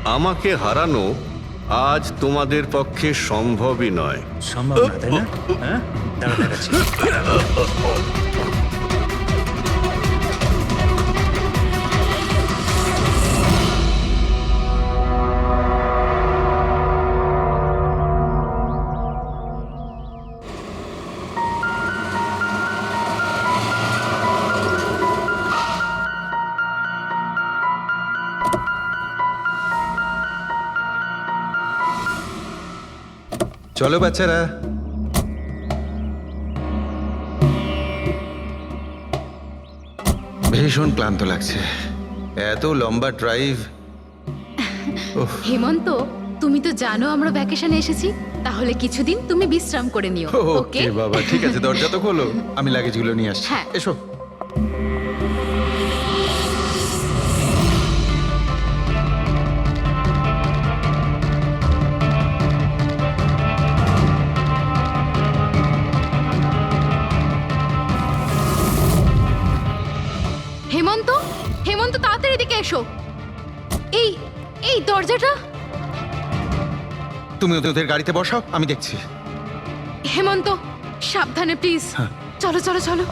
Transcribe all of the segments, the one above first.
আমাকে হারানো আজ তোমাদের পক্ষে সম্ভবই নয়। সম্ভব না, তাই না? হ্যাঁ, দাঁড়া দেখাচ্ছি। চলো বাচ্চারা, ভীষণ ক্লান্ত লাগছে, এত লম্বা ড্রাইভ। হেমন্ত, তুমি তো জানো আমরা ভ্যাকেশনে এসেছি, তাহলে কিছুদিন তুমি বিশ্রাম করে নিও। ওকে ওকে বাবা, ঠিক আছে, দরজা তো খোলো, আমি লাগেজগুলো নিয়ে আসছি। হ্যাঁ। এসো। হেমন্ত, হেমন্ত তাড়াতাড়ি এদিকে এসো। এই এই দরজাটা। তুমি ওদের গাড়িতে বসাও, আমি দেখছি। হেমন্ত সাবধানে প্লিজ। হ্যাঁ। চলো চলো চলো।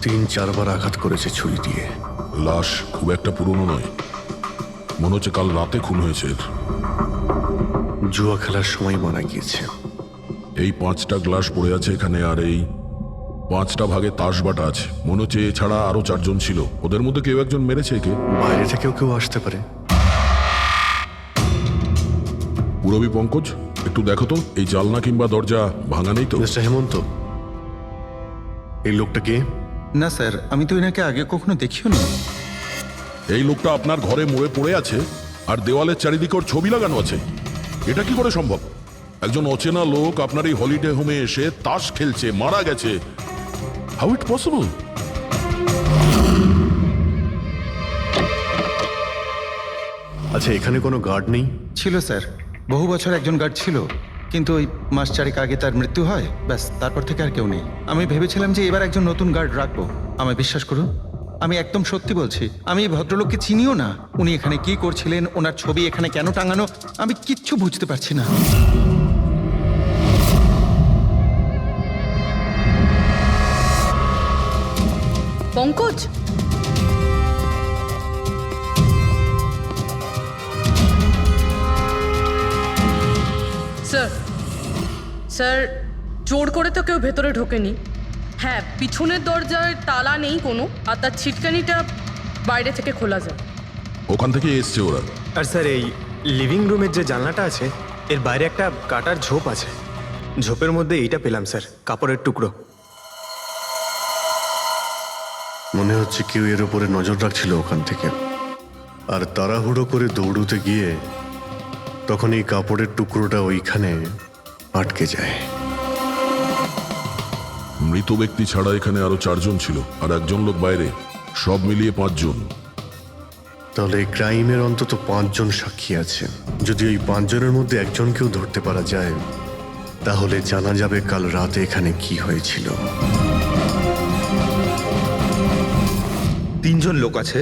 তিন চারবার আঘাত করেছে ছুরি দিয়ে। লাশ খুব একটা পুরনো নয়, মনে হচ্ছে কাল রাতে খুন হয়েছে এর। জুয়া খেলার সময় মারা গিয়েছে। এই 5টা গ্লাস পড়ে আছে এখানে, আর এই 5টা ভাগে তাস বাটা আছে। মনে হচ্ছে এছাড়া আরো 4 জন ছিল, ওদের মধ্যে কেউ একজন মেরেছে একে। বাইরে থেকেও কেউ আসতে পারে। পুরবী পঙ্কজ, একটু দেখো তো এই জালনা কিংবা দরজা ভাঙা নেই তো? মিস্টার হেমন্ত, এই লোকটা কে? না স্যার, আমি তো এনাকে আগে কখনো দেখিও নি। এই লোকটা আপনার ঘরে মরে পড়ে আছে, আর দেওয়ালের চারিদিকে ওর ছবি লাগানো আছে। এটা কি করে সম্ভব? একজন অচেনা লোক আপনার এই হলিডে হোমে এসে তাস খেলছে, মারা গেছে। How it possible? আচ্ছা, এখানে কোনো গার্ড নেই? ছিল স্যার, বহু বছর একজন গার্ড ছিল, কিন্তু ওই মাস চারেক আগে তার মৃত্যু হয়, ব্যাস তারপর থেকে আর কেউ নেই। আমি ভেবেছিলাম যে এবার একজন নতুন গার্ড রাখবো। আমায় বিশ্বাস করুন, আমি একদম সত্যি বলছি, আমি এই ভদ্রলোককে চিনিও না। উনি এখানে কি করছিলেন, ওনার ছবি এখানে কেন টাঙানো, আমি কিচ্ছু বুঝতে পারছি না। পঙ্কজ, স্যার স্যার জোর করে তো কেউ ভেতরে ঢোকেনি। হ্যাঁ, পিছনের দরজায় তালা নেই কোনো, আর তার ছিটকানিটা বাইরে থেকে খোলা যায়। ওখান থেকে এসছে ওরা। আর স্যার, এই লিভিং রুমের যে জানলাটা আছে, এর বাইরে একটা কাটার ঝোপ আছে। ঝোপের মধ্যে এইটা পেলাম স্যার, কাপড়ের টুকরো। মনে হচ্ছে কেউ এর উপরে নজর রাখছিল ওখান থেকে, আর তাড়াহুড়ো করে দৌড়ুতে গিয়ে তখন এই কাপড়ের টুকরোটা ওইখানে আটকে যায়। মৃত ব্যক্তি ছাড়া এখানে আরো 4 জন ছিল, আর একজন লোক বাইরে, সব মিলিয়ে 5 জন। তাহলে এই ক্রাইমের অন্তত 5 জন সাক্ষী আছে। যদি এই 5 জনের মধ্যে একজনকেও ধরতে পারা যায়, তাহলে জানা যাবে কাল রাতে এখানে কি হয়েছিল। 3 জন লোক আছে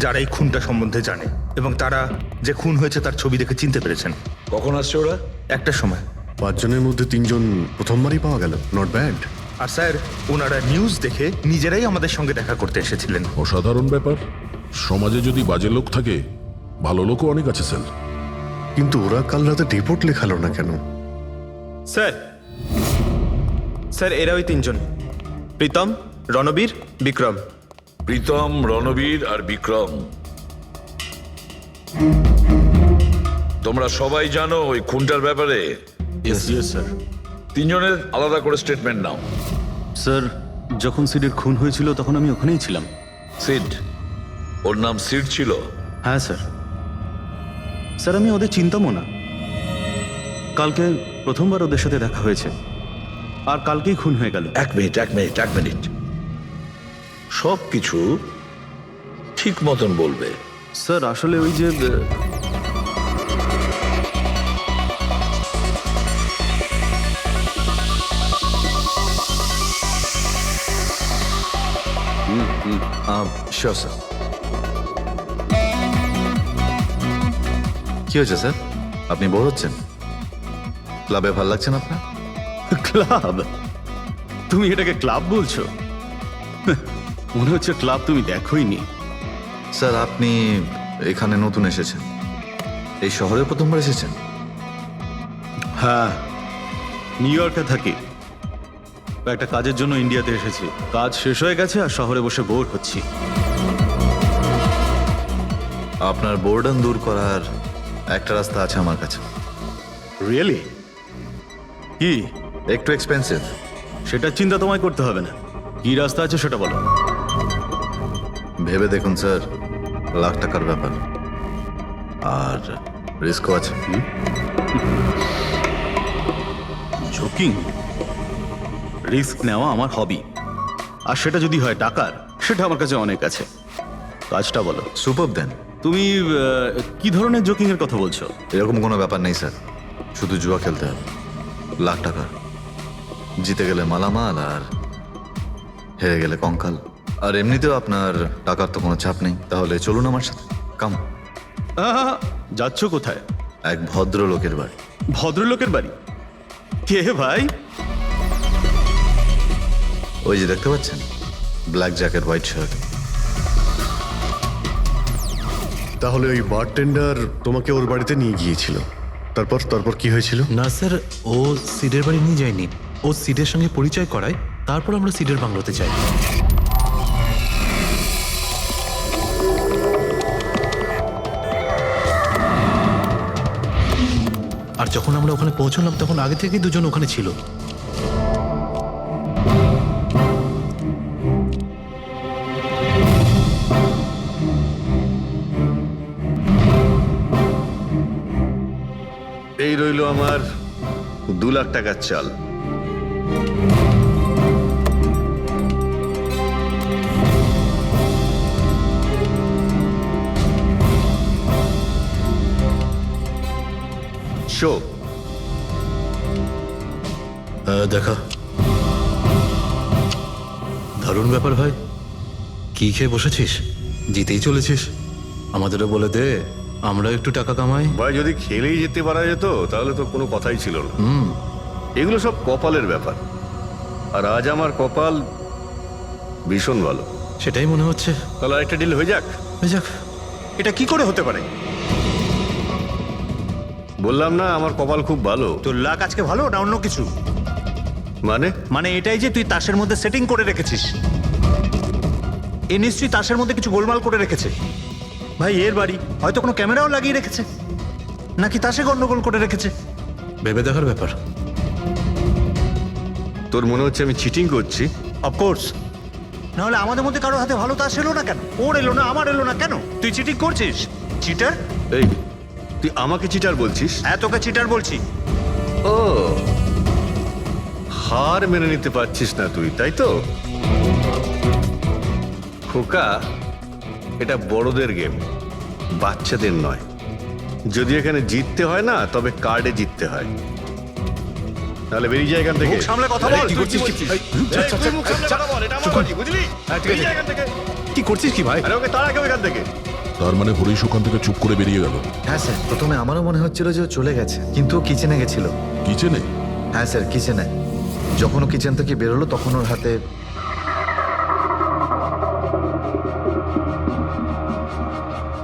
যারা এই খুনটা সম্বন্ধে জানে, এবং তারা যে খুন হয়েছে তার ছবি দেখে চিনতে পেরেছেন। কখন আসছে ওরা? একটা সময়। 5 জনের মধ্যে 3 জন প্রথমবারই পাওয়া গেল, নট ব্যাড। আর স্যার, ওনারা নিউজ দেখে নিজেরাই আমাদের সঙ্গে দেখা করতে এসেছিলেন। অসাধারণ ব্যাপার। সমাজে যদি বাজে লোক থাকে, ভালো লোকও অনেক আছে স্যার। কিন্তু ওরা কাল রাতে রিপোর্ট লেখালো না কেন? স্যার স্যার এরা ওই 3 জন, প্রীতম, রণবীর, বিক্রম। প্রীতম, রণবীর আর বিক্রম। তোমরা সবাই জানো ওই খুনটার ব্যাপারে? Yes sir. 3 জনের আলাদা করে স্টেটমেন্ট নাও। স্যার, যখন সিডের খুন হয়েছিল তখন আমি ওখানেই ছিলাম। সিড? ওর নাম সিড ছিল? হ্যাঁ স্যার। স্যার, আমি ওদের চিনতামও না। কালকে প্রথমবার ওদের সাথে দেখা হয়েছে আর কালকেই খুন হয়ে গেল। এক মিনিট সব কিছু ঠিক মতন বলবে। স্যার আসলে ওই যে শিওর স্যার। কি হয়েছে স্যার? আপনি বোর হচ্ছেন? ক্লাবে ভালো লাগছে না আপনার? ক্লাব? তুমি এটাকে ক্লাব বলছো? মনে হচ্ছে ক্লাব তুমি দেখোইনি। স্যার আপনি এখানে নতুন এসেছেন, এই শহরে প্রথমবার এসেছেন? হ্যাঁ, নিউ ইয়র্কে থাকি, একটা কাজের জন্য ইন্ডিয়াতে এসেছি। কাজ শেষ হয়ে গেছে আর শহরে বসে বোর হচ্ছি। আপনার বোর্ডন দূর করার একটা রাস্তা আছে আমার কাছে। রিয়েলি? কি? একটু এক্সপেন্সিভ। সেটা চিন্তা তোমায় করতে হবে না। কি রাস্তা আছে সেটা বলো। ভেবে দেখুন স্যার, লাখ টাকার ব্যাপার আর রিস্কও আছে। ঝুঁকি, রিস্ক নেওয়া আমার হবি, আর সেটা যদি হয় টাকার, সেটা আমার কাছে অনেক আছে। কাজটা বলো। সুপার দেন। তুমি কি ধরনের জোকিং এর কথা বলছো? এরকম কোনো ব্যাপার নেই স্যার, শুধু জুয়া খেলতে হবে। লাখ টাকা, জিতে গেলে মালামাল আর হেরে গেলে কঙ্কাল। আর এমনিতেও আপনার টাকার তো কোনো চাপ নেই। তাহলে চলুন আমার সাথে, কাম। যাচ্ছ কোথায়? এক ভদ্রলোকের বাড়ি। ভদ্রলোকের বাড়ি? কে ভাই? ওই যে দেখতে পাচ্ছেন, ব্ল্যাক জ্যাকেট হোয়াইট শার্ট। তাহলে ওই বারটেন্ডার তোমাকে ওর বাড়িতে নিয়ে গিয়েছিল, তারপর তারপর কি হয়েছিল? না স্যার, ও সিডের বাড়ি নিয়ে যায়নি, ও সিডের সঙ্গে পরিচয় করায়, তারপর আমরা সিডের বাংলোতে যাই। আর যখন আমরা ওখানে পৌঁছলাম তখন আগে থেকেই দুজন ওখানে ছিল। এই রইল আমার 2 লাখ টাকার চাল। শো দেখা, দারুণ ব্যাপার ভাই। কি খেয়ে বসেছিস? জিতেই চলেছিস। আমাদেরও বলে দে, আমরা একটু টাকা কামাই। ভাই, যদি খেলেই যেতে পারা যেত তাহলে তো কোনো কথাই ছিল না। এগুলো সব কপালের ব্যাপার, আর আজ আমার কপাল ভীষণ ভালো। সেটাই মনে হচ্ছে। তাহলে আরেকটা ডিল হয়ে যাক। হয়ে যাক। এটা কি করে হতে পারে? বললাম না আমার কপাল খুব ভালো। তোর লাক আজকে ভালো না অন্য কিছু? মানে এটাই যে তুই তাসের মধ্যে সেটিং করে রেখেছিস। এ নিশ্চয়ই তাসের মধ্যে কিছু গোলমাল করে রেখেছে। ভাই, এর বাড়ি হয়তো কোনো ক্যামেরাও লাগিয়ে রেখেছে, নাকি তাসে গন্ডগোল করে রেখেছে। ভেবে দেখার ব্যাপার। তোর মনে হচ্ছে আমি চিটিং করছি? অফকোর্স, নাহলে আমাদের মধ্যে কারো হাতে ভালো তাস এলো না কেন? ওর এলো না, আমার এলো না কেন? তুই চিটিং করছিস, চিটার। এই, তুই আমাকে চিটার বলছিস? হ্যাঁ, তোকে চিটার বলছি। ও, হার মেনে নিতে পারছিস না তুই, তাই তো? খোকা, এটা বড়দের গেম, বাচ্চাদের নয়। যদি এখানে জিততে হয় না, তবে কার্ডে জিততে হয়। তাহলে বেরিয়ে যায় এখান থেকে। মুখ সামলে কথা বল। কি করছিস? তুই মুখ সামলে কথা বল, এটা আমার বাড়ি, বুঝলি? বেরিয়ে যা এখান থেকে। কি করছিস কি ভাই? আরে ওকে তাড়া কেউ এখান থেকে। তার মানে হরিশ ওখান থেকে চুপ করে বেরিয়ে গেল? হ্যাঁ স্যার, প্রথমে আমারও মনে হচ্ছিল যে ও চলে গেছে, কিন্তু ও কিচেনে গেছিল। কিচেনে? হ্যাঁ স্যার, কিচেনে। যখন ও কিচেন থেকে বেরোলো তখন ওর হাতে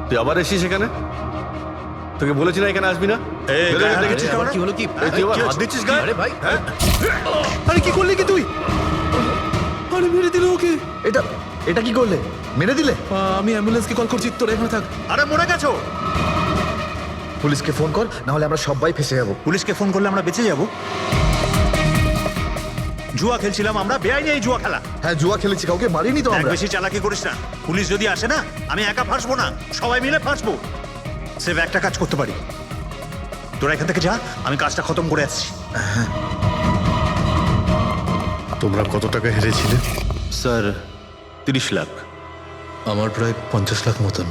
তুই আবার এসিস এখানে? তোকে বলেছি না এখানে আসবি না? বেরো এখান থেকে। কি হলো কি? এই, তুই আবার হাত দিচ্ছিস গায়ে? আরে ভাই, হ্যাঁ? আরে কি করলি কি তুই? আরে মেরে দিল ওকে। এটা এটা কি করলে? মেরে দিলে? আমি অ্যাম্বুলেন্সকে কল করছি, তোরা এখানে থাক। আরে মরে গেছো? পুলিশকে ফোন কর, না হলে আমরা সবাই ফেসে যাবো। পুলিশকে ফোন করলে আমরা বেঁচে যাব? জুয়া খেলছিলাম আমরা, বেআইনি এই জুয়া খেলা। হ্যাঁ, জুয়া খেলেছি, কাউকে মারিনি তো আমরা। বেশি চালাকি করিস না। পুলিশ যদি আসে না, আমি একা ফাঁসবো না, সবাই মিলে ফাঁসবো। সেভ একটা কাজ করতে পারি, তোরা এখান থেকে যা, আমি কাজটা খতম করে আসছি। তোমরা কত টাকা হেরেছিলে? স্যার 30 লাখ। আমার প্রায় 50 লাখ মতন।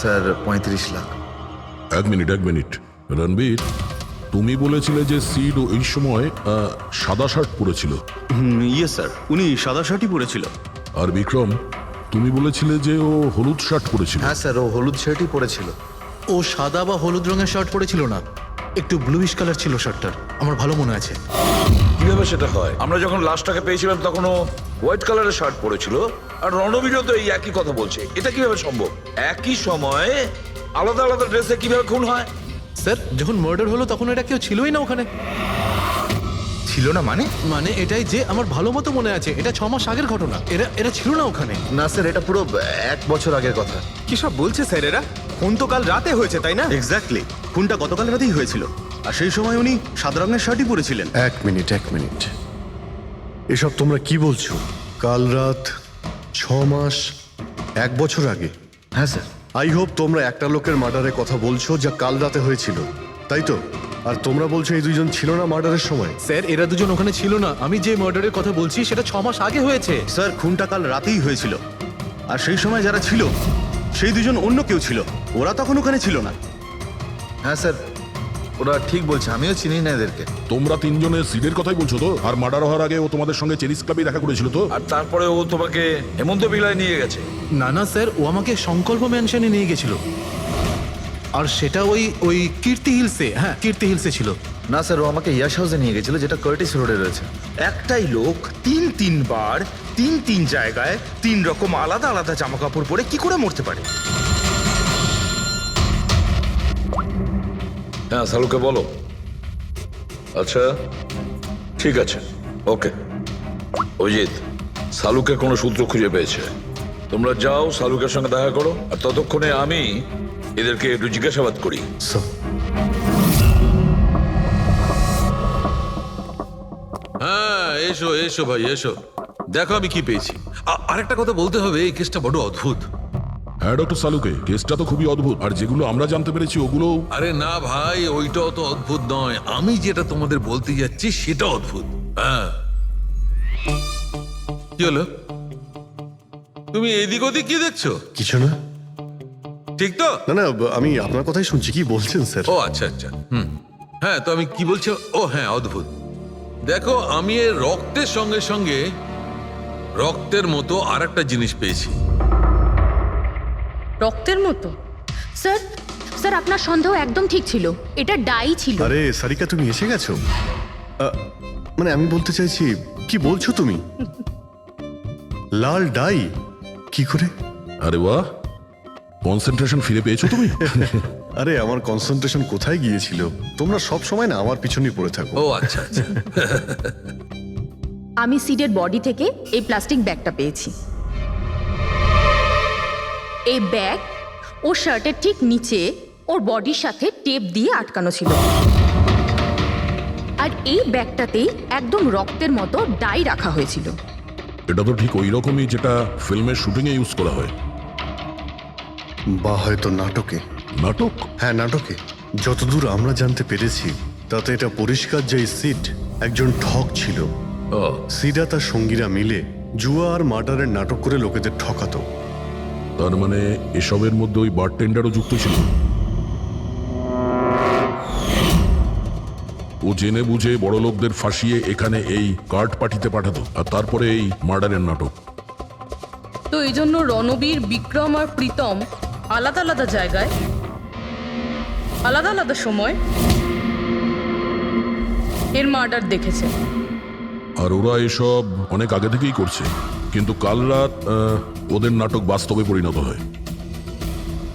স্যার 35 লাখ। এক মিনিট রণবীর, তুমি বলেছিলে যে সিড ওই সময় সাদা শার্ট পরেছিল, ইয়ে স্যার, উনি সাদা শার্টই পরেছিল। আর বিক্রম, তুমি বলেছিলে যে ও হলুদ শার্ট পরেছিল। হ্যাঁ স্যার, ও হলুদ শার্টই পরেছিল। ও সাদা বা হলুদ রঙের শার্ট পরেছিল না, একটু ব্লুইশ কালার ছিল শার্টটার, আমার ভালো মনে আছে। কিভাবে সেটা হয়? আমরা যখন লাশটাকে পেয়েছিলাম তখন ও হোয়াইট কালারের শার্ট পরেছিল, আর রণবীরও তো এই একই কথা বলছে। এটা কিভাবে সম্ভব? একই সময়ে আলাদা আলাদা ড্রেসে কিভাবে খুন হয়? স্যার, যখন মার্ডার হলো তখন এটা কেউ ছিলই না ওখানে। ছিল না মানে? মানে এটাই যে আমার ভালো মতো মনে আছে, এটা 6 মাস আগের ঘটনা। এরা ছিল না ওখানে। না স্যার, এটা পুরো 1 বছর আগের কথা। কি সব বলছে স্যার এরা? খুন তো কাল রাতে হয়েছে, তাই না? এক্স্যাক্টলি, খুনটা গতকাল রাতেই হয়েছিল। আর সেই সময় উনি সাদা রঙের শার্টই পরেছিলেন। এক মিনিট, এসব তোমরা কি বলছো? কাল রাত, 6 মাস, 1 বছর আগে? হ্যাঁ স্যার। আই হোপ তোমরা একটা লোকের মার্ডারের কথা বলছো যা কাল রাতে হয়েছিল, তাই তো? আর তোমরা বলছো এই দুইজন ছিল না মার্ডারের সময়? স্যার, এরা দুজন ওখানে ছিল না। আমি যে মার্ডারের কথা বলছি সেটা 6 মাস আগে হয়েছে। স্যার, খুনটা কাল রাতেই হয়েছিল। আর সেই সময় যারা ছিল সেই দুজন অন্য কেউ ছিল, ওরা তখন ওখানে ছিল না। হ্যাঁ স্যার, ওরা ঠিক বলছে, আমিও চিনি না এদেরকে। তোমরা তিনজনের সিডের কথাই বলছো তো? আর মার্ডার হওয়ার আগে ও তোমাদের সঙ্গে চেরিস ক্লাবে দেখা করেছিল তো? আর তারপরে ও তোমাকে হেমন্ত বিলায় নিয়ে গেছে। না স্যার, ও আমাকে সংকল্প ম্যানশনে নিয়ে গেছিল। আর সেটা ওই কীর্তি হিলসে, হ্যাঁ কীর্তি হিলসে ছিল। না স্যার, ও আমাকে ইয়াশ হাউসে নিয়ে গেছিল, যেটা কার্টিস রোডে রয়েছে। একটাই লোক তিনবার 3 জায়গায় 3 রকম আলাদা আলাদা জামা কাপড় পরে কি করে মরতে পারে? হ্যাঁ, সালুকে বলো। আচ্ছা, ঠিক আছে, ওকে। অজিত, সালুকে কোনো সূত্র খুঁজে পেয়েছে। তোমরা যাও, সালুকের সঙ্গে দেখা করো, আর ততক্ষণে আমি এদেরকে একটু জিজ্ঞাসাবাদ করি। হ্যাঁ, এসো ভাই, এসো। দেখো আমি কি পেয়েছি। আরেকটা কথা বলতে হবে, এই কেসটা বড় অদ্ভুত। হ্যাঁ ডক্টর সালুকে, কেসটা তো খুবই অদ্ভুত, আর যেগুলো আমরা জানতে পেরেছি ওগুলো। আরে না ভাই, ওইটাও তো অদ্ভুত নয়, আমি যেটা তোমাদের বলতে যাচ্ছি সেটা অদ্ভুত। হ্যাঁ, কি হলো? তুমি এদিক ওদিক কি দেখছো? কিছু না। ঠিক তো? না, আমি আপনার কথাই শুনছি। কি বলছেন স্যার? ও আচ্ছা, হ্যাঁ, তো আমি কি বলছি? ও হ্যাঁ, অদ্ভুত। দেখো, আমি এর রক্তের সঙ্গে সঙ্গে রক্তের মতো আর একটা জিনিস পেয়েছি। রক্তের মতো? স্যার আপনার সন্দেহ একদম ঠিক ছিল, এটা ডাই ছিল। আরে সারিকা, তুমি এসে গেছো? মানে আমি বলতে চাইছি, কি বলছো তুমি? লাল ডাই? কি করে? আরে বাহ, কনসেন্ট্রেশন ফিরে পেয়েছো তুমি? আরে আমার কনসেন্ট্রেশন কোথায় গিয়েছিল? তোমরা সব সময় না আমার পিছনেই পড়ে থাকো। ও আচ্ছা। আমি সিডের বডি থেকে এই প্লাস্টিক ব্যাগটা পেয়েছি। এই ব্যাগ ওর শার্টের ঠিক নিচে ওর বডির সাথে টেপ দিয়ে আটকানো ছিল। আর এই ব্যাগটাতেই একদম রক্তের মতো ডাই রাখা হয়েছিল। এটা তো ঠিক ওই রকমই যেটা ফিল্মের শুটিং এ ইউজ করা হয়। বা হয়তো নাটকে। নাটক? হ্যাঁ, নাটকে। যতদূর আমরা জানতে পেরেছি তাতে এটা পরিষ্কার যে সিড একজন ঠক ছিল। সিডা তার সঙ্গীরা মিলে জুয়া আর মার্ডারের নাটক করে লোকেদের ঠকাতো। তার মানে এসবের মধ্যে ওই বারটেন্ডারও যুক্ত ছিল। ও জেনে বুঝে বড় লোকদের ফাঁসিয়ে এখানে এই কার্ড পাঠিতে পাঠাতো, আর তারপরে এই মার্ডারের নাটক। তো এই জন্য রণবীর, বিক্রম আর প্রীতম আলাদা আলাদা জায়গায় আলাদা আলাদা সময় এর মার্ডার দেখেছে। আর ওরা এসব অনেক আগে থেকেই করছে, কিন্তু কাল রাত ওদের নাটক বাস্তবে পরিণত হয়।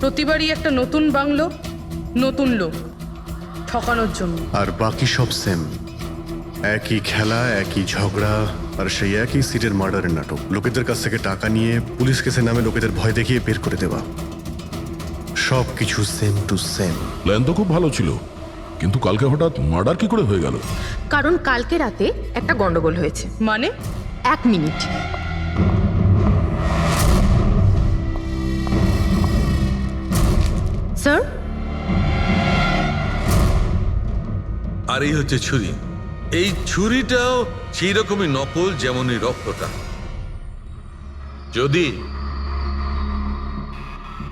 প্রতিবারই একটা নতুন বাংলো, নতুন লোক ঠকানোর জন্য। আর বাকি সব সেম, একই খেলা, একই ঝগড়া, আর সেই একই সিটের মার্ডারের নাটক। লোকেদের কাছ থেকে টাকা নিয়ে পুলিশ কেসের নামে লোকেদের ভয় দেখিয়ে বের করে দেওয়া। সব কিছু সেম টু সেম। প্ল্যান তো খুব ভালো ছিল, কিন্তু কালকে হঠাৎ মার্ডার কি করে হয়ে গেল? কারণ কালকে রাতে একটা গন্ডগোল হয়েছে। মানে? 1 মিনিট। স্যার, আর এই হচ্ছে ছুরি। এই ছুরিটাও সেই রকমই নকল যেমনই রক্তটা। যদি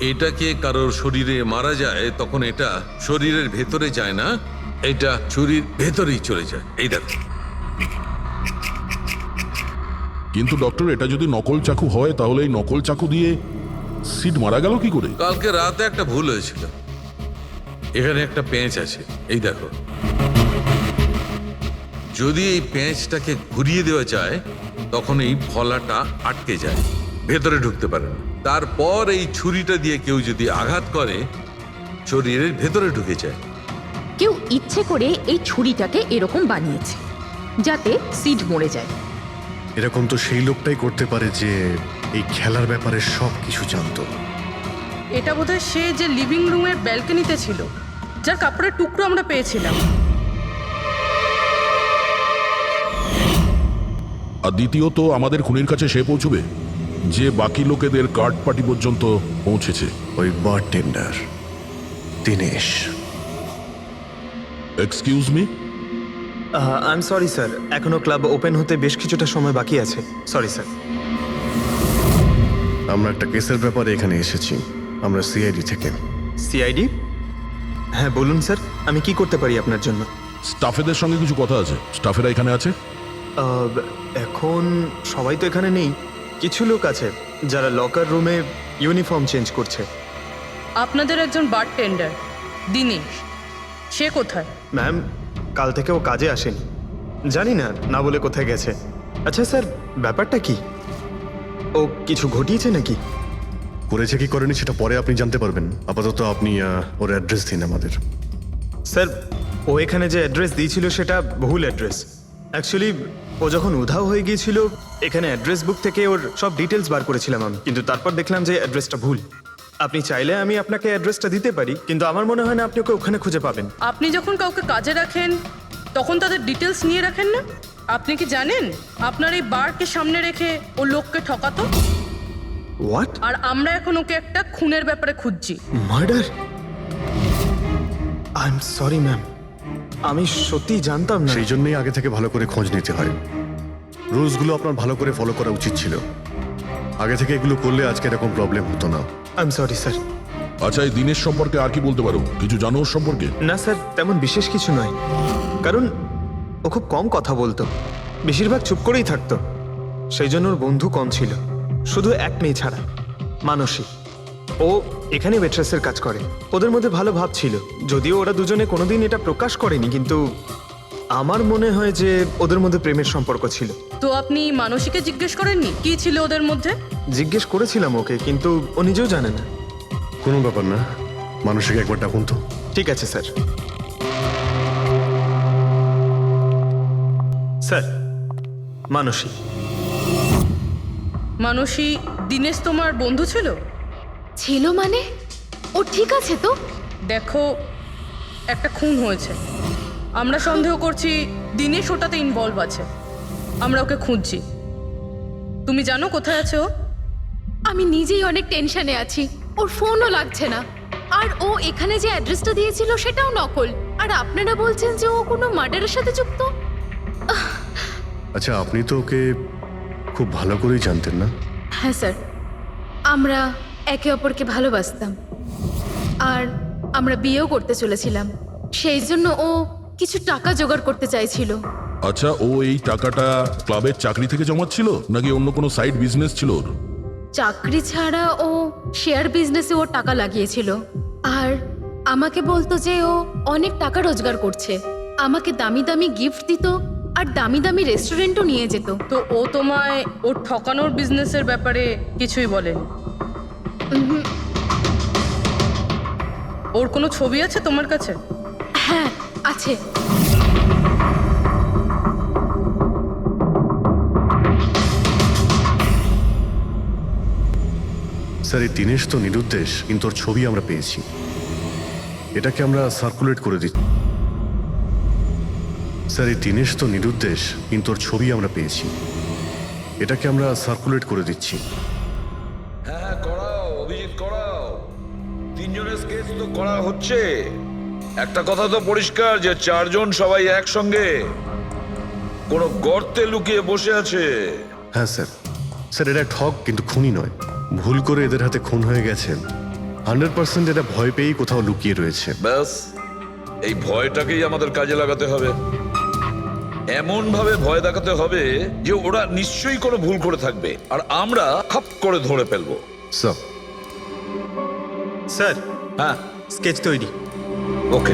এটাকে কারোর শরীরে মারা যায় তখন এটা শরীরের ভেতরে যায় না, এটা ছুরির ভেতরেই চলে যায়। এই দেখো। কিন্তু ডক্টর, এটা যদি নকল চাকু হয় তাহলে এই নকল চাকু দিয়ে সিড মারা গেল কি করে? কালকে রাতে একটা ভুল হয়েছিল। এখানে একটা পেঁচ আছে, এই দেখো। যদি এই পেঁচটাকে ঘুরিয়ে দেওয়া যায় তখন এই ফলাটা আটকে যায়, ভেতরে ঢুকতে পারে না। তারপর এই ছুরিটা দিয়ে কেউ যদি আঘাত করে শরীরের ভেতরে ঢুকে যায়। কেউ ইচ্ছে করে এই ছুরিটাকে এরকম বানিয়েছে যাতে সিড মরে যায়। এরকম তো সেই লোকটাই করতে পারে যে এই খেলার ব্যাপারে সব কিছু জানতো। এটা বোধহয় সে যে লিভিং রুমের ব্যালকনিতে ছিল, যার কাপড়ের টুকরো আমরা পেয়েছিলাম। আর দ্বিতীয়ত, আমাদের খুনির কাছে সে পৌঁছবে যে বাকি লোকেদের কার্ড পার্টি পর্যন্ত পৌঁছেছে। ওই bartender Dinesh. Excuse me? I am sorry sir, এখনো ক্লাব ওপেন হতে বেশ কিছুটা সময় বাকি আছে। Sorry sir. আমরা একটা কেসের ব্যাপারে এখানে এসেছি। আমরা সিআইডি থেকে। সিআইডি? হ্যাঁ বলুন স্যার, আমি কি করতে পারি আপনার জন্য? স্টাফেদের সঙ্গে কিছু কথা আছে। স্টাফেরা এখানে আছে? এখন সবাই তো এখানে নেই, কিছু লোক আছে যারা লকার রুমে ইউনিফর্ম চেঞ্জ করছে। আপনাদের একজন বারটেন্ডার দিনেশ, সে কোথায়? ম্যাম, কাল থেকে ও কাজে আসেনি, জানি না না বলে কোথায় গেছে। আচ্ছা স্যার, ব্যাপারটা কি? ও কিছু ঘটিয়েছে নাকি? করেছে কি করেনি সেটা পরে আপনি জানতে পারবেন। আপাতত আপনি ওর অ্যাড্রেস দিন আমাদের। স্যার, ও এখানে যে অ্যাড্রেস দিয়েছিল সেটা ভুল অ্যাড্রেস। অ্যাকচুয়ালি ও যখন উধাও হয়ে গিয়েছিল এখানে অ্যাড্রেস বুক থেকে ওর সব ডিটেলস বার করেছিলাম আমি, কিন্তু তারপর দেখলাম যে অ্যাড্রেসটা ভুল। আপনি চাইলে আমি আপনাকে অ্যাড্রেসটা দিতে পারি, কিন্তু আমার মনে হয় না আপনি ওকে ওখানে খুঁজে পাবেন। আপনি যখন কাউকে কাজে রাখেন তখন তাদের ডিটেলস নিয়ে রাখেন না? আপনি কি জানেন আপনার এই বারকে সামনে রেখে ও লোককে ঠকাতো? হোয়াট? আর আমরা এখন ওকে একটা খুনের ব্যাপারে খুঁজছি। Murder? I am sorry ma'am, আমি সত্যি জানতাম না। সেই জন্যই আগে থেকে ভালো করে খোঁজ নিতে হয়। রুলসগুলো আপনার ভালো করে ফলো করা উচিত ছিল। আগে থেকে এগুলো করলে আজকে এরকম প্রবলেম হতো না। I am sorry sir. আচ্ছা, এই দিনের সম্পর্কে আর কি বলতে পারো? কিছু জানো ওর সম্পর্কে? না স্যার, তেমন বিশেষ কিছু নয়, কারণ ও খুব কম কথা বলতো, বেশিরভাগ চুপ করেই থাকতো। সেই জন্য ওর বন্ধু কম ছিল, শুধু এক মেয়ে ছাড়া, মানসী। ও এখানে ওয়েট্রেসের কাজ করে। ওদের মধ্যে ভালো ভাব ছিল, যদিও ওরা দুজনে কোনোদিন এটা প্রকাশ করেনি, কিন্তু আমার মনে হয় যে ওদের মধ্যে প্রেমের সম্পর্ক ছিল। তো আপনি মানসীকে জিজ্ঞেস করেননি কি ছিল ওদের মধ্যে? জিজ্ঞেস করেছিলাম ওকে, কিন্তু ও নিজেও জানে না। কোনো ব্যাপার না, মানুষকে একবার ডাকুন তো। ঠিক আছে স্যার। স্যার, মানসী। মানসী, দিনেশ তোমার বন্ধু ছিল? ছিল মানে? ও ঠিক আছে তো? দেখো, একটা খুন হয়েছে, আমরা সন্দেহ করছি দিনেশ ওটাতে ইনভলভ আছে। আমরা ওকে খুঁজছি। তুমি জানো কোথায় আছে ও? আমি নিজেই অনেক টেনশনে আছি, ওর ফোনও লাগছে না। আর ও এখানে যে অ্যাড্রেসটা দিয়েছিল সেটাও নকল। আর আপনারা বলছেন যে ও কোনো মার্ডারের সাথে যুক্ত? আচ্ছা, আপনি তো ওকে খুব ভালো করেই জানতেন না? হ্যাঁ স্যার, আমরা একে অপরকে ভালোবাসতাম আর আমরা বিয়েও করতে চলেছিলাম। সেই জন্য ও কিছু টাকা জোগাড় করতে চাইছিল। আচ্ছা, ও এই টাকাটা ক্লাবের চাকরি থেকে জমাচ্ছিল নাকি অন্য কোনো সাইড বিজনেস ছিল ওর? চাকরি ছাড়া ও শেয়ার বিজনেসে ও টাকা লাগিয়েছিল। আর আমাকে বলতো যে ও অনেক টাকা রোজগার করছে, আমাকে দামি দামি গিফট দিত আর দামি দামি রেস্টুরেন্টও নিয়ে যেত। তো ও তোমায় ওর ঠকানোর বিজনেসের ব্যাপারে কিছুই বলেনি? ওর কোনো ছবি আছে তোমার কাছে? হ্যাঁ আছে। স্যার, এই দিনেশ তো নিরুদ্দেশ, কিন্তু ওর ছবি আমরা পেয়েছি। এটাকে আমরা সার্কুলেট করে দিচ্ছি। স্যার, এই দিনেশ তো নিরুদ্দেশ, কিন্তু ওর ছবি আমরা পেয়েছি। এটাকে আমরা সার্কুলেট করে দিচ্ছি। হ্যাঁ, করাও অভিজিৎ, করাও। তিনজনের স্কেচ তো করা হচ্ছে। একটা কথা তো পরিষ্কার যে চারজন সবাই একসঙ্গে কোনো গর্তে লুকিয়ে বসে আছে। হ্যাঁ স্যার, স্যার এটা ঠক কিন্তু খুনি নয়। ভুল করে এদের হাতে খুন হয়ে গেছেন। 100% এটা ভয় পেয়েই কোথাও লুকিয়ে রয়েছে। ব্যাস, এই ভয়টাকেই আমাদের কাজে লাগাতে হবে। এমন ভাবে ভয় দেখাতে হবে যে ওরা নিশ্চয়ই কোনো ভুল করে থাকবে আর আমরা খপ করে ধরে ফেলবো। স্যার, স্যার, হ্যাঁ স্কেচ তৈরি। ওকে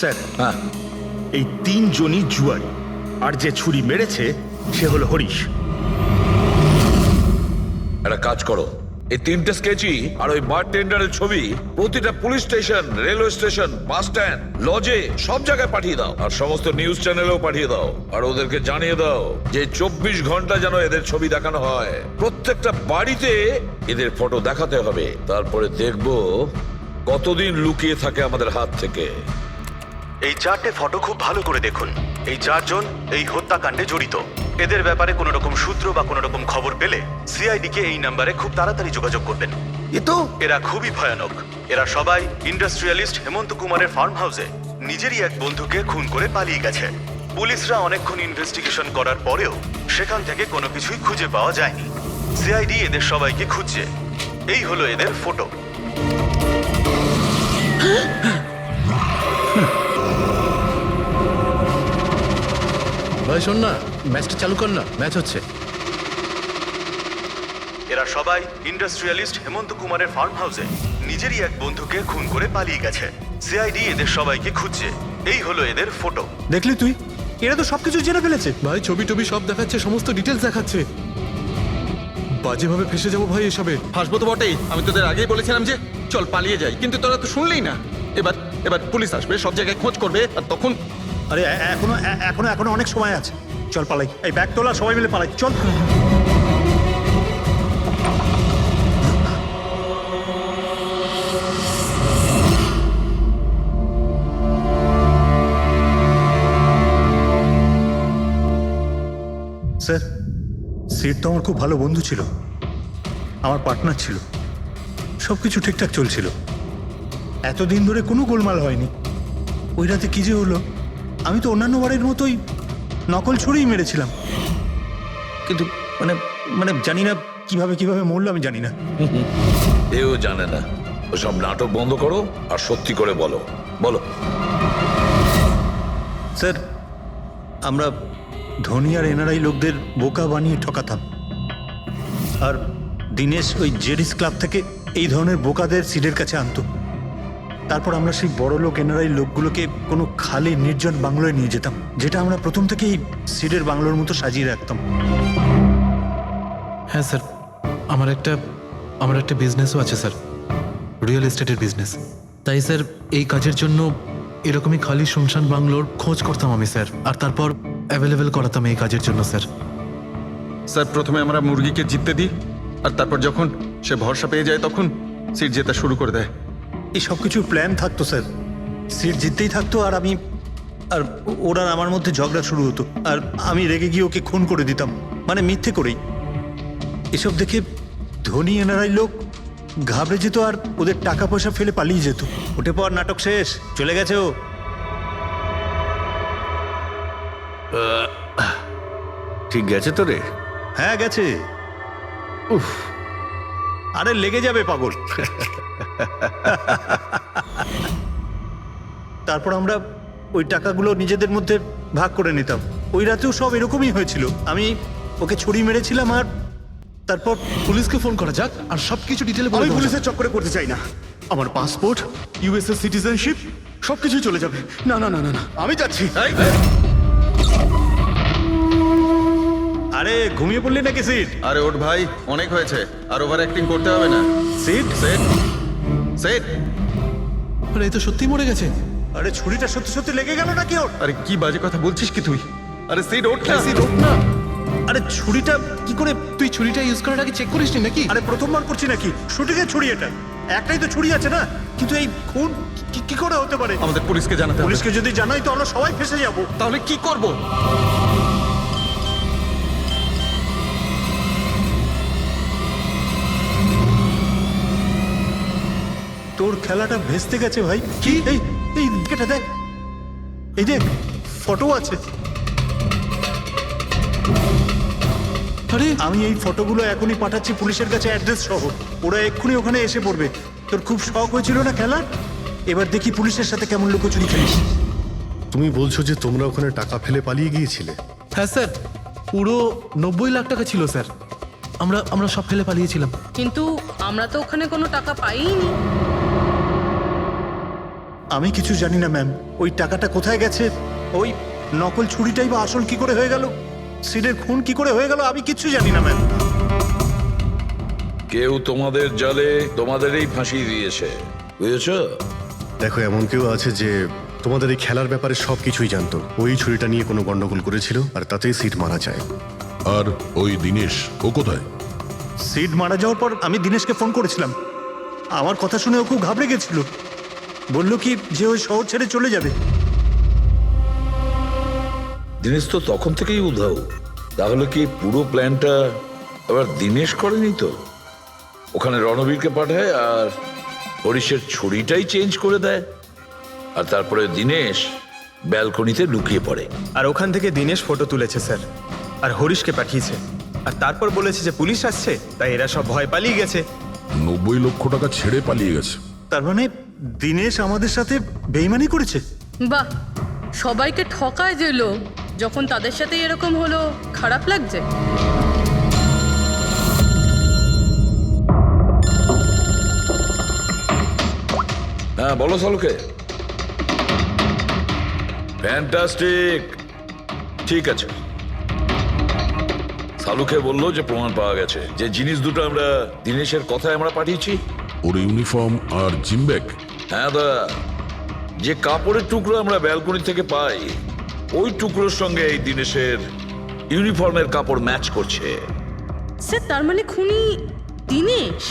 স্যার, হ্যাঁ, এই তিনজনই জুয়ারি, আর যে ছুরি মেরেছে সে হলো হরিশ। একটা কাজ করো, এই তিনটে স্কেচই আর ওই বারটেন্ডারের ছবি প্রতিটা police station, railway station, bus stand, লজে সব জায়গায় পাঠিয়ে দাও আর সমস্ত নিউজ চ্যানেলেও পাঠিয়ে দাও আর ওদেরকে জানিয়ে দাও যে 24 ঘন্টা যেন এদের ছবি দেখানো হয়। প্রত্যেকটা বাড়িতে এদের ফটো দেখাতে হবে। তারপরে দেখবো কতদিন লুকিয়ে থাকে আমাদের হাত থেকে। এই 4টে ফটো খুব ভালো করে দেখুন। এই 4জন এই হত্যাকাণ্ডে জড়িত। এদের ব্যাপারে কোনো রকম সূত্র বা কোনো রকম খবর পেলে সিআইডি কে এই নাম্বারে খুব তাড়াতাড়ি যোগাযোগ করবেন। এরা খুবই ভয়ানক। এরা সবাই ইন্ডাস্ট্রিয়ালিস্ট হেমন্ত কুমারের ফার্ম হাউসে নিজেরই এক বন্ধুকে খুন করে পালিয়ে গেছে। পুলিশরা অনেকক্ষণ ইনভেস্টিগেশন করার পরেও সেখান থেকে কোনো কিছুই খুঁজে পাওয়া যায়নি। সিআইডি এদের সবাইকে খুঁজছে। এই হলো এদের ফটো। ভাই শোন না, ম্যাচটা চালু কর না, ম্যাচ হচ্ছে। এরা সবাই ইন্ডাস্ট্রিয়ালিস্ট হেমন্ত কুমারের ফার্ম হাউসে নিজেরই এক বন্ধুকে খুন করে পালিয়ে গেছে। সিআইডি এদের সবাইকে খুঁজছে। এই হলো এদের ফটো। দেখলি তুই, এরা তো সবকিছু জেনে ফেলেছে। ভাই ছবি টবি সব দেখাচ্ছে, সমস্ত ডিটেলস দেখাচ্ছে। বাজেভাবে ফেসে যাবো ভাই এসবে। হাসবো তো বটেই। আমি তোদের আগেই বলেছিলাম যে চল পালিয়ে যাই, কিন্তু তোরা তো শুনলেই না। এবার এবার পুলিশ আসবে, সব জায়গায় খোঁজ করবে, আর তখন আরে এখনো অনেক সময় আছে। চল পালাই। এই ব্যাগ তোলা, সবাই মিলে পালাই। চল। স্যার, সিট তো আমার খুব ভালো বন্ধু ছিল, আমার পার্টনার ছিল, সব কিছু ঠিকঠাক চলছিল। এতদিন ধরে কোনো গোলমাল হয়নি। ওই রাতে কি যে হলো, আমি তো অন্যান্য বারের মতোই নকল ছুরিই মেরেছিলাম, কিন্তু মানে মানে জানি না কিভাবে মরলো, আমি জানি না। এও জানে না। ওসব নাটক বন্ধ করো আর সত্যি করে বলো। বলো। স্যার, আমরা ধনী আর এনআরআই লোকদের বোকা বানিয়ে ঠকাতাম, আর দিনেশ ওই জেডিস ক্লাব থেকে এই ধরনের বোকাদের সিডের কাছে আনতো। তারপর আমরা সেই বড় লোক এনআরআই লোকগুলোকে কোনো খালি নির্জন বাংলোয় নিয়ে যেতাম, যেটা আমরা প্রথম থেকেই সিডের বাংলোর মতো সাজিয়ে রাখতাম। হ্যাঁ স্যার, আমার একটা বিজনেসও আছে স্যার, রিয়েল এস্টেটের বিজনেস। তাই স্যার এই কাজের জন্য এরকমই খালি শুনশান বাংলোর খোঁজ করতাম আমি স্যার, আর তারপর অ্যাভেলেবেল করাতাম এই কাজের জন্য স্যার। স্যার প্রথমে আমরা মুরগিকে জিততে দিই, আর তারপর যখন সে ভরসা পেয়ে যায় তখন সিট জেতা শুরু করে দেয়। এই সব কিছুর প্ল্যান থাকতো স্যার, সিট জিততেই থাকতো, আর ওরা আমার মধ্যে ঝগড়া শুরু হতো, আর আমি রেগে গিয়ে ওকে খুন করে দিতাম, মানে মিথ্যে করেই। এসব দেখে ধনী এনআরআই লোক ঘাবড়ে যেত আর ওদের টাকা পয়সা ফেলে পালিয়ে যেত। ওঠে পর নাটক শেষ, চলে গেছে ও। ঠিক গেছে তো রে? হ্যাঁ গেছে। উফ, আরে লেগে যাবে পাগল। তারপর আমরা ওই টাকাগুলো নিজেদের মধ্যে ভাগ করে নিতাম। ওই রাতেও সব এরকমই হয়েছিল। আমি ওকে ছুরি মেরেছিলাম, আর তারপর পুলিশকে ফোন করা যাক আর সবকিছু ডিটেলে আমি পুলিশের চক্করে করতে চাই না। আমার পাসপোর্ট, ইউএসএ সিটিজেনশিপ সবকিছুই চলে যাবে। না না না না না, আমি যাচ্ছি। আরে ঘুমিয়ে পড়লি নাকি সিট? আরে ওঠ ভাই, অনেক হয়েছে, আর ওভার অ্যাক্টিং করতে হবে না। Seat set set. আরে এই তো সত্যি মরে গেছে। আরে ছুরিটা সত্যি সত্যি লেগে গেল নাকি ওর? আরে কি বাজে কথা বলছিস কি তুই? আরে সিট ওঠ না, সিট ওঠ না। আরে ছুরিটা কি করে? তুই ছুরিটা ইউজ করার আগে চেক করিসনি নাকি? আরে প্রথমবার করছি নাকি? শুটিংয়ের ছুরি এটা, একটাই তো ছুরি আছে না, কিন্তু এই খুন কি করে হতে পারে? আমাদের পুলিশকে জানাতে হবে। পুলিশকে যদি জানাই তো আমরা সবাই ফেসে যাব। তাহলে কি করব? তোর খেলাটা ভেস্তে গেছে ভাই। কি এই এই এটা দেখ, এই দেখ ফটো আছে। আরে আমি এই ফটোগুলো এখনই পাঠাচ্ছি পুলিশের কাছে অ্যাড্রেস সহ, ওরা এক্ষুনি ওখানে এসে পড়বে। তোর খুব শখ হয়েছিল না খেলার, এবার দেখি পুলিশের সাথে কেমন লুকোচুরি খেলিস। তুমি বলছো যে তোমরা ওখানে টাকা ফেলে পালিয়ে গিয়েছিলে? হ্যাঁ স্যার, পুরো 90 লাখ টাকা ছিল স্যার। আমরা সব ফেলে পালিয়েছিলাম। কিন্তু আমরা তো ওখানে কোনো টাকা পাইনি। আমি কিছু জানি না ম্যাম, ওই টাকাটা কোথায় গেছে, ওই নকল ছুরিটাই বা আসল কি করে হয়ে গেল, সিডের খুন কি করে হয়ে গেল, আমি কিচ্ছু জানি না ম্যাম। কেউ তোমাদের জালে তোমাদেরই ফাঁসি দিয়েছে, বুঝেছো? দেখো, এমন কেউ আছে যে তোমাদের এই খেলার ব্যাপারে সব কিছুই জানতো। ওই ছুরিটা নিয়ে কোনো গন্ডগোল করেছিল আর তাতেই সিট মারা যায়। আর ওই দিনেশ, ও কোথায়? সিড মারা যাওয়ার পর আমি দিনেশকে ফোন করেছিলাম, আমার কথা শুনে ও খুব ঘাবড়ে গেছিল, বলল কি যে ওই শহর ছেড়ে চলে যাবে। দিনেশ তো তখন থেকেই উধাও। তাহলে কি পুরো প্ল্যানটা আবার দিনেশ করেনি তো? ওখানে রণবীরকে পাঠায় আর হরিশের ছুরিটাই চেঞ্জ করে দেয়, আর তারপরে দিনেশ ব্যালকনিতে লুকিয়ে পড়ে। আর ওখান থেকে দিনেশ ফটো তুলেছে স্যার, আর হরিশকে পাঠিয়েছে, আর তারপর বলেছে যে পুলিশ আসছে, তাই এরা সব ভয় পালিয়ে গেছে। 90 লক্ষ টাকা ছেড়ে পালিয়ে গেছে। তার মানে দিনেশ আমাদের সাথে বেইমানি করেছে। বাহ, সবাইকে ঠকায় যে লোক, যখন তাদের সাথে এরকম হলো খারাপ লাগছে। হ্যাঁ বলো সালুকে। ফ্যান্টাস্টিক, ঠিক আছে। সালুকে বললো যে প্রমাণ পাওয়া গেছে, যে জিনিস দুটো আমরা দিনেশের কথায় আমরা পাঠিয়েছি। ওর ইউনিফর্ম আর জিমব্যাগ। হ্যাঁ দা, যে কাপড়ের টুকরো আমরা ব্যালকনি থেকে পাই, ওই টুকরোর সঙ্গে এই দিনেশের ইউনিফর্মের কাপড় ম্যাচ করছে। স্যার, তার মানে খুনি দিনেশ?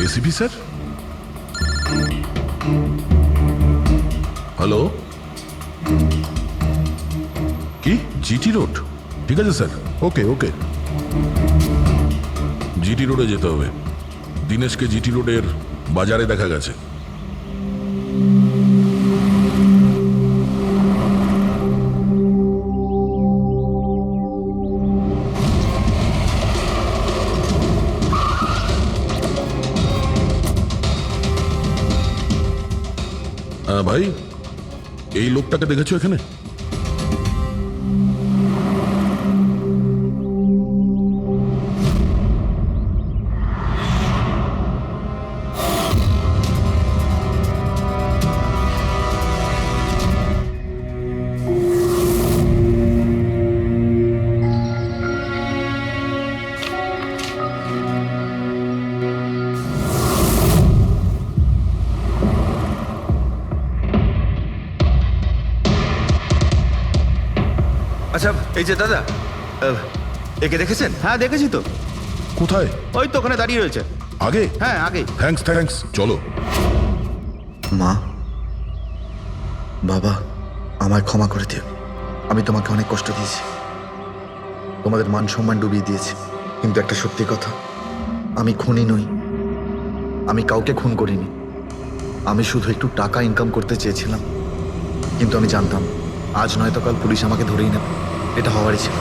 ACP sir, hello. কি জিটি রোড? ঠিক আছে স্যার, ওকে ওকে। জিটি রোডে যেতে হবে। দিনেশকে জিটি রোডের বাজারে দেখা গেছে। ভাই, এই লোকটাকে দেখেছো এখানে? আচ্ছা, এই যে দাদা, একে দেখেছেন? হ্যাঁ দেখেছি তো। কোথায়? ওই তো ওখানে দাঁড়িয়ে রয়েছে। আগে? হ্যাঁ আগে। থ্যাঙ্কস থ্যাঙ্কস, চলো। মা, বাবা, আমায় ক্ষমা করে দিও। আমি তোমাকে অনেক কষ্ট দিয়েছি, তোমাদের মান সম্মান ডুবিয়ে দিয়েছি। কিন্তু একটা সত্যি কথা, আমি খুনি নই, আমি কাউকে খুন করিনি। আমি শুধু একটু টাকা ইনকাম করতে চেয়েছিলাম, কিন্তু আমি জানতাম আজ নয়তো কাল পুলিশ আমাকে ধরেই নেবে। এটা হওয়ারই ছিল।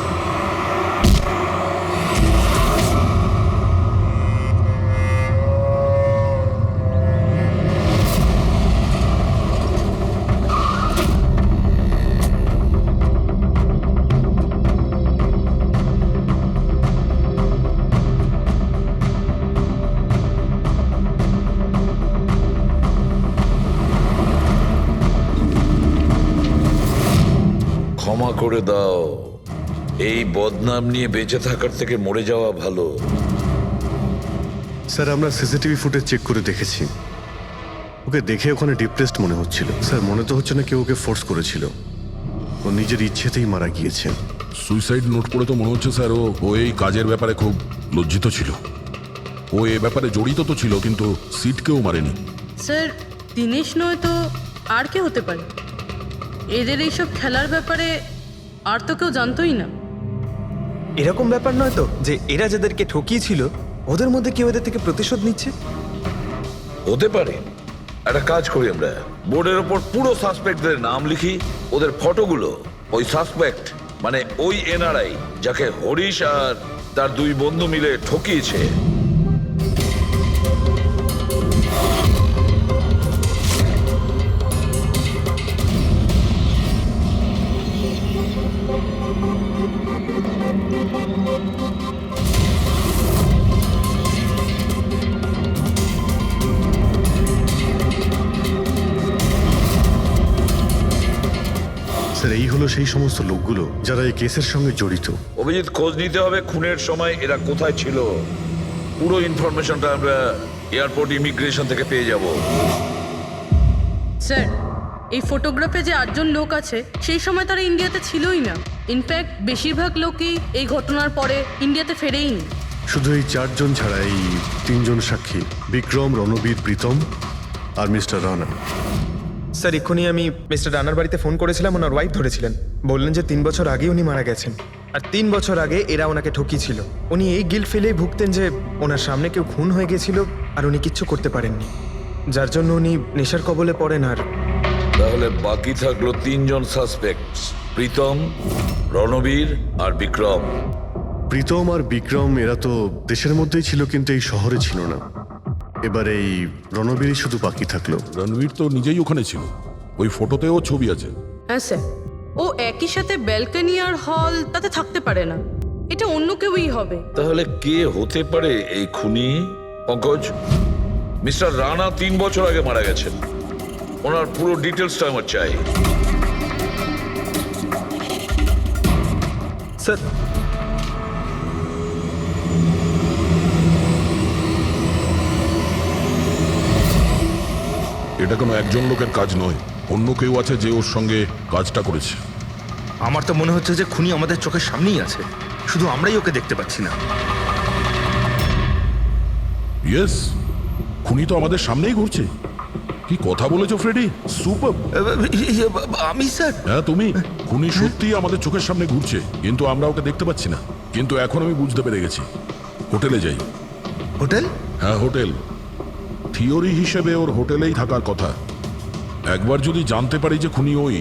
ক্ষমা করে দাও। এই বদনাম নিয়ে বেঁচে থাকার থেকে মরে যাওয়া ভালো। স্যার, আমরা সিসিটিভি ফুটেজ চেক করে দেখেছি, ওকে দেখে ওখানে ডিপ্রেসড মনে হচ্ছিল। স্যার, মনে তো হচ্ছে না কেউ ওকে ফোর্স করেছিল, ও নিজের ইচ্ছেতেই মারা গিয়েছে। সুইসাইড নোট পড়ে তো মনে হচ্ছে স্যার ও এই কাজের ব্যাপারে খুব লজ্জিত ছিল। ও এ ব্যাপারে জড়িত তো ছিল, কিন্তু সিটকেও মারেনি। স্যার, দিনেশ নয় তো আর কে হতে পারে? এদের এইসব খেলার ব্যাপারে আর তো কেউ জানতোই না। এরকম ব্যাপার নয় তো যে এরা যাদেরকে ঠকিয়েছিল ওদের মধ্যে কেউ এদের থেকে প্রতিশোধ নিচ্ছে? হতে পারে। একটা কাজ করি আমরা, বোর্ডের ওপর পুরো সাসপেক্টদের নাম লিখি, ওদের ফটোগুলো ওই সাসপেক্ট মানে ওই এনআরআই যাকে হরিশ আর তার দুই বন্ধু মিলে ঠকিয়েছে স্যার এই হলো সেই সমস্ত লোকগুলো যারা এই কেসের সঙ্গে জড়িত। অভিজিৎ, খোঁজ নিতে হবে খুনের সময় এরা কোথায় ছিল। পুরো ইনফরমেশনটা আমরা এয়ারপোর্ট ইমিগ্রেশন থেকে পেয়ে যাব। স্যার, এই ফটোগ্রাফে যে 8জন লোক আছে সেই সময় তারা ইন্ডিয়াতে ছিলই না। ইনফ্যাক্ট বেশিরভাগ লোকই এই ঘটনার পরে ইন্ডিয়াতে ফেরেইনি। শুধু এই 4 জন ছাড়া এই 3 জন সাক্ষী, বিক্রম, রণবীর, প্রীতম আর মিস্টার রানা। স্যার এক্ষুনি আমি মিস্টার রানার বাড়িতে ফোন করেছিলাম, ওনার ওয়াইফ ধরেছিলেন। বললেন যে 3 বছর আগে উনি মারা গেছেন, আর 3 বছর আগে এরা ওনাকে ঠকিয়েছিল। উনি এই গিল্ট ফেলেই ভুগতেন যে ওনার সামনে কেউ খুন হয়ে গেছিল আর উনি কিচ্ছু করতে পারেননি, যার জন্য উনি নেশার কবলে পড়েন। আর তাহলে বাকি থাকলো 3 জন সাসপেক্ট, প্রীতম, রণবীর আর বিক্রম। প্রীতম আর বিক্রম এরা তো দেশের মধ্যেই ছিল কিন্তু এই শহরে ছিল না। এবার এই রণবীরই শুধু বাকি থাকলো। রণবীর তো নিজেই ওখানে ছিল, ওই ফটোতেও ছবি আছে। হ্যাঁ স্যার, ও একই সাথে ব্যালকনি আর হল তাতে থাকতে পারে না, এটা অন্য কেউই হবে। তাহলে কে হতে পারে এই খুনি? পঙ্কজ, মিস্টার রানা 3 বছর আগে মারা গেছেন, ওনার পুরো ডিটেলসটা আমার চাই। স্যার এটা কোনো একজন লোকের কাজ নয়, অন্য কেউ আছে যে ওর সঙ্গে কাজটা করেছে। আমার তো মনে হচ্ছে যে খুনি আমাদের চোখের সামনেই আছে, শুধু আমরাই ওকে দেখতে পাচ্ছি না। ইয়েস, খুনি তো আমাদের সামনেই ঘুরছে। কি কথা বলেছো ফ্রেডি, সুপার। আমি স্যার? হ্যাঁ তুমি। খুনি সত্যিই আমাদের চোখের সামনে ঘুরছে, কিন্তু আমরা ওকে দেখতে পাচ্ছি না। কিন্তু এখন আমি বুঝতে পেরে গেছি। হোটেলে যাই। হোটেল? হ্যাঁ হোটেল। থিওরি হিসেবে ওর হোটেলেই থাকার কথা। একবার যদি জানতে পারি যে খুনি ওই,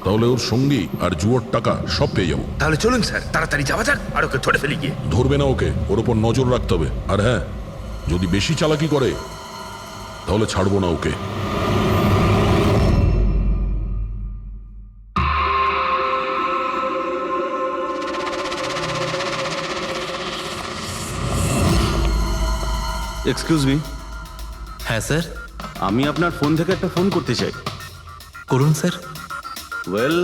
তাহলে ওর সঙ্গী আর জুয়োর টাকা সব পেয়ে যাবো। তাহলে চলুন স্যার, তাড়াতাড়ি যাওয়া যাক আর ওকে ধরে ফেলি গিয়ে। ধরবে না ওকে, ওর ওপর নজর রাখতে হবে। আর হ্যাঁ, যদি বেশি চালাকি করে তাহলে ছাড়বো না ওকে। Excuse me. হ্যাঁ স্যার। আমি আপনার ফোন থেকে একটা ফোন করতে চাই। করুন স্যার। ওয়েল,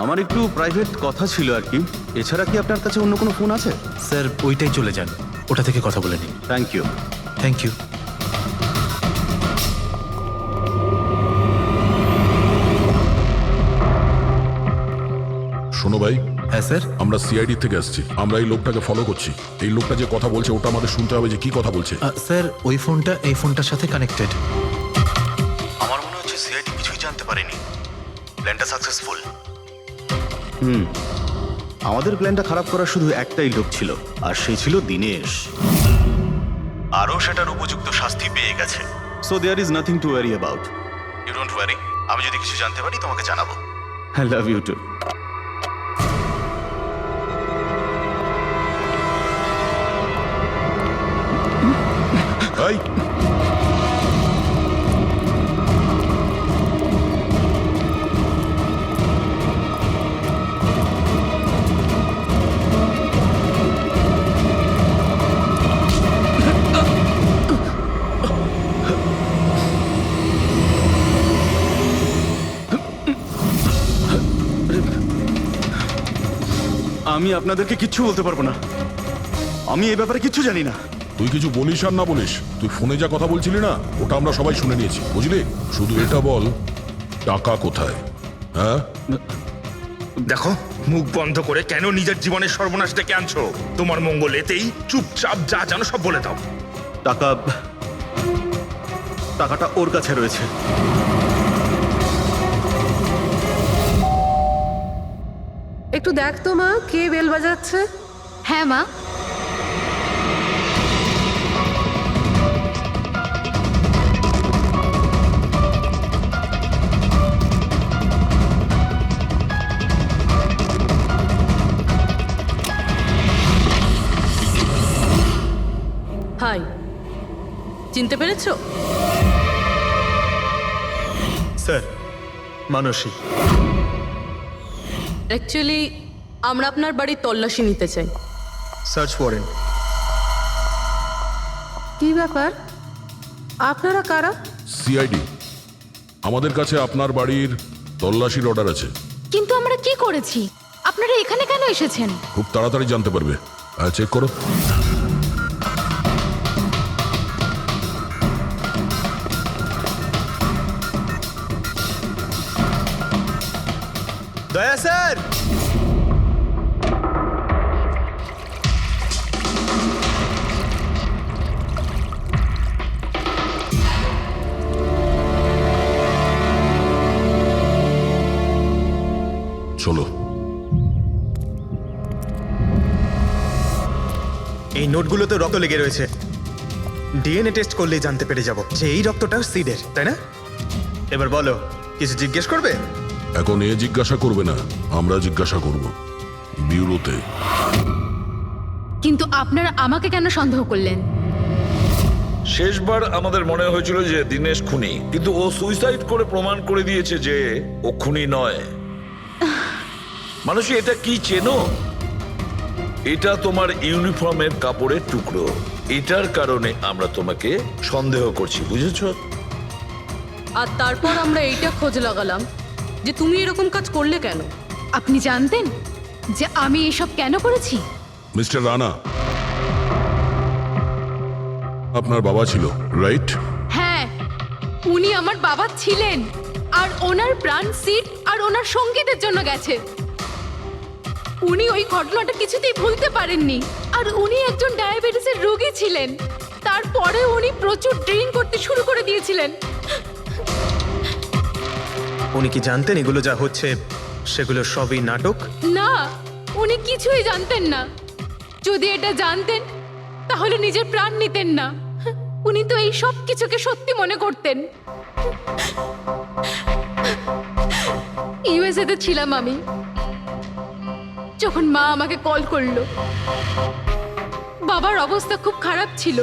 আমার একটু প্রাইভেট কথা ছিল আর কি। এছাড়া কি আপনার কাছে অন্য কোনো ফোন আছে? স্যার ওইটাই চলে যান, ওটা থেকে কথা বলে নিন। Thank you. Thank you. শোনো ভাই। হ্যাঁ স্যার। আমরা সিআইডি থেকে আসছি, আমরা এই লোকটাকে ফলো করছি। এই লোকটা যে কথা বলছে ওটা আমাদের শুনতে হবে যে কি কথা বলছে। স্যার ওই ফোনটা এই ফোনটার সাথে কানেক্টেড। আমার মনে হচ্ছে সিআইডি কিছুই জানতে পারেনি। প্ল্যানটা সাকসেসফুল। আমাদের প্ল্যানটা খারাপ করার শুধু একটাই লোক ছিল, আর সেই ছিল দিনেশ। আরও সেটার উপযুক্ত শাস্তি পেয়ে গেছে। So there is nothing to worry about. You don't worry. আমি যদি কিছু জানতে পারি তোমাকে জানাবো। I love you too. এই আমি আপনাদেরকে কিচ্ছু বলতে পারবো না। আমি এই ব্যাপারে কিচ্ছু জানি না। তুই কিছু বলিস আর না বলিস, তুই ফোনে যা কথা বলছিলি না ওটা আমরা সবাই শুনে নিয়েছি, বুঝলি? শুধু এটা বল, টাকা কোথায়? হ্যাঁ দেখো, মুখ বন্ধ করে কেন নিজের জীবনের সর্বনাশ ডেকে আনছো? তোমার মঙ্গল এতেই, চুপচাপ যা জানো সব বলে দাও। টাকাটা ওর কাছে রয়েছে। একটু দেখ তো মা, কে বেল বাজাচ্ছে? হ্যাঁ মা। হাই, চিনতে পেরেছো? স্যার, মানসী। অ্যাকচুয়ালি আমরা আপনার বাড়ির তল্লাশি নিতে চাই। Search warrant. কি ব্যাপার? আপনারা কারা? সিআইডি, আমাদের কাছে আপনার বাড়ির তল্লাশির অর্ডার আছে। কিন্তু আমরা কি করেছি? আপনারা এখানে কেন এসেছেন? খুব তাড়াতাড়ি জানতে পারবে। চেক করো। দয়া স্যার। চলো। এই নোটগুলোতে রক্ত লেগে রয়েছে। ডিএনএ টেস্ট করলেই জানতে পেরে যাব যে এই রক্তটা সিডের, তাই না? এবার বলো, কিছু জিজ্ঞেস করবে? এখন এ জিজ্ঞাসা করবে না, আমরা জিজ্ঞাসা করব ব্যুরোতে। কিন্তু আপনারা আমাকে কেন সন্দেহ করলেন? শেষবার আমাদের মনে হয়েছিল যে দিনেশ খুনি, কিন্তু ও সুইসাইড করে প্রমাণ করে দিয়েছে যে ও খুনি নয়। মানুষ এটা কি চেনো? এটা তোমার ইউনিফর্মের কাপড়ের টুকরো। এটার কারণে আমরা তোমাকে সন্দেহ করছি, বুঝেছো? আর তারপর আমরা এইটা খোঁজ লাগালাম যে তুমি এরকম কাজ করলে কেন। আপনি জানতেন যে আমি এসব কেন করেছি? মিস্টার রানা, আপনার বাবা ছিল, রাইট? হ্যাঁ, উনি আমার বাবা ছিলেন। আর ওনার প্রাণ সিট আর ওনার সঙ্গীতের জন্য গেছে। উনি ওই ঘটনাটা কিছুতেই ভুলতে পারেননি। আর উনি একজন ডায়াবেটিসের রোগী ছিলেন। তারপরে উনি প্রচুর ড্রিঙ্ক করতে শুরু করে দিয়েছিলেন। উনি কি জানতেন এগুলো যা হচ্ছে সেগুলো সবই নাটক? না, উনি কিছুই জানতেন না। যদি এটা জানতেন তাহলে নিজের প্রাণ নিতেন না। উনি তো এই সব কিছুকে সত্যি মনে করতেন। ইউএসএ তে ছিলাম আমি, যখন মা আমাকে কল করলো। বাবার অবস্থা খুব খারাপ ছিল।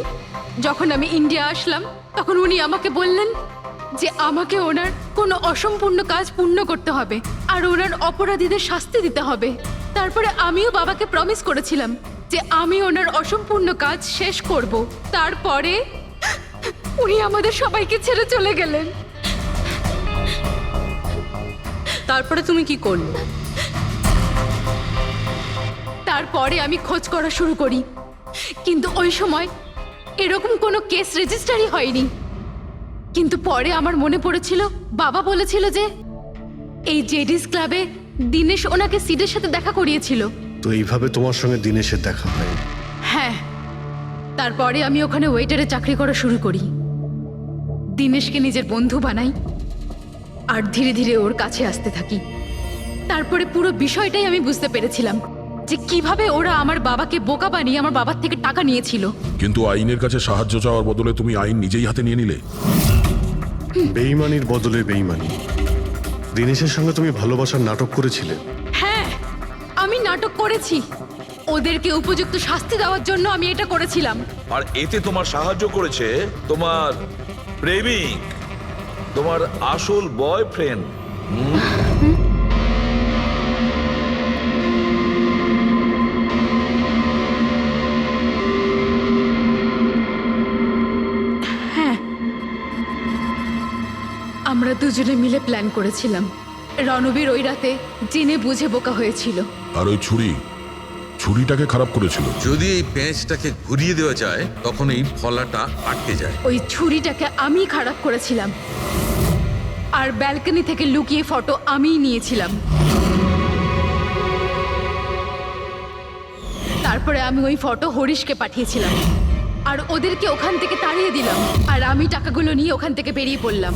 যখন আমি ইন্ডিয়া আসলাম তখন উনি আমাকে বললেন যে আমাকে ওনার কোনো অসম্পূর্ণ কাজ পূর্ণ করতে হবে আর ওনার অপরাধীদের শাস্তি দিতে হবে। তারপরে আমিও বাবাকে প্রমিস করেছিলাম যে আমি ওনার অসম্পূর্ণ কাজ শেষ করব। তারপরে উনি আমাদের সবাইকে ছেড়ে চলে গেলেন। তারপরে তুমি কি করলে? তারপরে আমি খোঁজ করা শুরু করি, কিন্তু ওই সময় এরকম কোনো কেস রেজিস্টারই হয়নি। কিন্তু পরে আমার মনে পড়েছিল বাবা বলেছিল যে এই জেডিস ক্লাবে দিনেশ ওনাকে সিডের সাথে দেখা করিয়েছিল। তো এইভাবে তোমার সঙ্গে দিনেশের দেখা হয়? হ্যাঁ, তারপরে আমি ওখানে ওয়েটারে চাকরি করা শুরু করি। দিনেশকে নিজের বন্ধু বানাই আর ধীরে ধীরে ওর কাছে আসতে থাকি। তারপরে পুরো বিষয়টাই আমি বুঝতে পেরেছিলাম যে কিভাবে ওরা আমার বাবাকে বোকা বানিয়ে আমার বাবার থেকে টাকা নিয়েছিল। কিন্তু আইনের কাছে সাহায্য চাওয়ার বদলে তুমি আইন নিজেই হাতে নিয়ে নিলে। বেইমানির বদলে বেইমানি। দিনেশের সঙ্গে তুমি ভালোবাসার নাটক করেছিলে। হ্যাঁ, আমি নাটক করেছি। ওদেরকে উপযুক্ত শাস্তি দেওয়ার জন্য আমি এটা করেছিলাম। আর এতে তোমার সাহায্য করেছে তোমার প্রেমিক, তোমার আসল বয়ফ্রেন্ড। হ্যাঁ, আমরা দুজনে মিলে প্ল্যান করেছিলাম। রণবীর ওই রাতে জেনে বুঝে বোকা হয়েছিল। আর ওই ছুরিটাকে খারাপ করেছিল। যদি এই পেঁচটাকে ঘুরিয়ে দেওয়া যায় তখন এই ফলাটা আটকে যায়। ওই ছুরিটাকে আমি খারাপ করেছিলাম আর ব্যালকনি থেকে লুকিয়ে ফটো আমিই নিয়েছিলাম। তারপরে আমি ওই ফটো হরিশকে পাঠিয়েছিলাম আর ওদেরকে ওখান থেকে তাড়িয়ে দিলাম। আর আমি টাকাগুলো নিয়ে ওখান থেকে বেরিয়ে পড়লাম।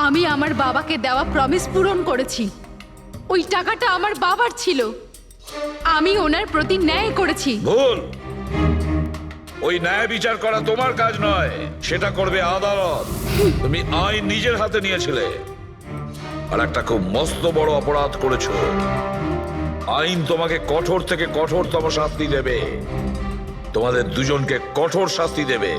আমি আমার বাবাকে দেওয়া প্রমিস পূরণ করেছি। ওই টাকাটা আমার বাবার ছিল, আমি ওনার প্রতি ন্যায় করেছি। ভুল। ওই ন্যায় বিচার করা তোমার কাজ নয়, সেটা করবে আদালত। তুমি আইন নিজের হাতে নিয়েছিলে আর একটা খুব মস্ত বড় অপরাধ করেছো। আইন তোমাকে কঠোর থেকে কঠোরতম শাস্তি দেবে, তোমাদের দুজনকে কঠোর শাস্তি দেবে।